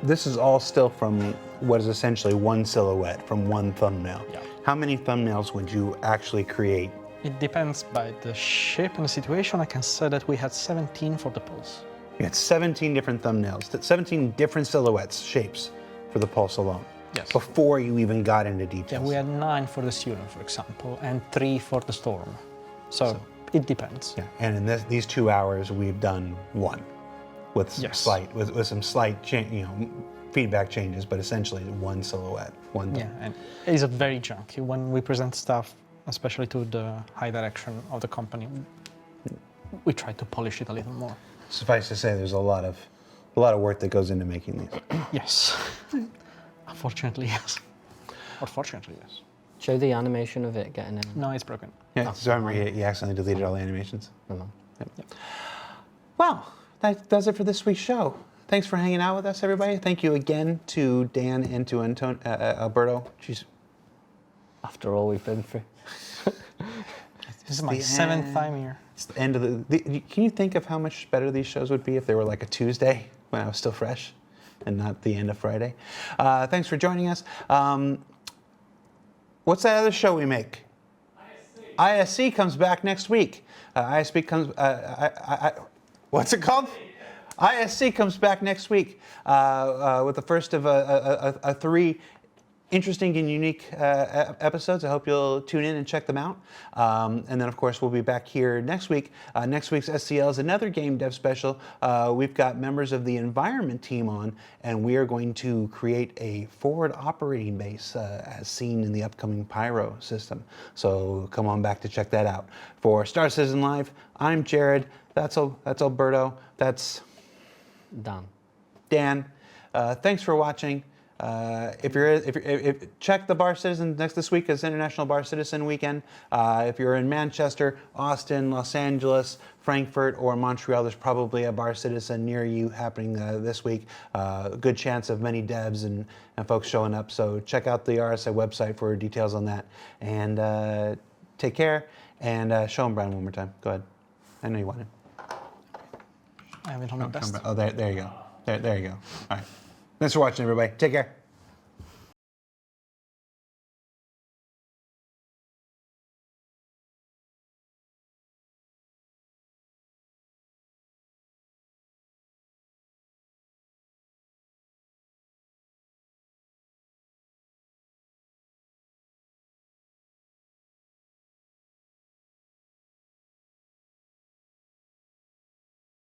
this is all still from what is essentially one silhouette from one thumbnail. Yeah. How many thumbnails would you actually create? It depends by the shape and the situation. I can say that we had 17 for the pulse. You had 17 different thumbnails, 17 different silhouettes, shapes for the pulse alone. Yes. Before you even got into Yeah, details. we had 9 for the student, for example, and 3 for the storm. So it depends. Yeah, and in these 2 hours, we've done one, with some Yes. with some slight feedback changes, but essentially one silhouette, one. Yeah, and it's a very junky. When we present stuff, especially to the high direction of the company, we try to polish it a little more. Suffice to say, there's a lot a lot of work that goes into making these. Yes. Unfortunately, yes. Or fortunately, yes. Show the animation of it getting in. No, it's broken. Yeah, so I remember he accidentally deleted all the animations. Never mind. Yep. Well, that does it for this week's show. Thanks for hanging out with us, everybody. Thank you again to Dan and to Alberto. Jeez. After all we've been through. This is my 7th time here. It's the end of can you think of how much better these shows would be if they were like a Tuesday when I was still fresh and not the end of Friday? Thanks for joining us. What's that other show we make? ISC comes back next week. ISC comes. What's it called? ISC comes back next week with the first of 3 interesting and unique episodes. I hope you'll tune in and check them out. And then, of course, we'll be back here next week. Next week's SCL is another Game Dev special. We've got members of the environment team on, and we are going to create a forward operating base as seen in the upcoming Pyro system. So come on back to check that out. For Star Citizen Live, I'm Jared. That's Alberto. That's Dan. Thanks for watching. If check the Bar Citizen this week is International Bar Citizen Weekend. If you're in Manchester, Austin, Los Angeles, Frankfurt, or Montreal, there's probably a Bar Citizen near you happening this week. Good chance of many devs and folks showing up. So check out the RSI website for details on that. And take care. And show them Brian one more time. Go ahead. I know you want to. I haven't done my best. Oh, there you go. There you go. All right. Thanks for watching, everybody. Take care.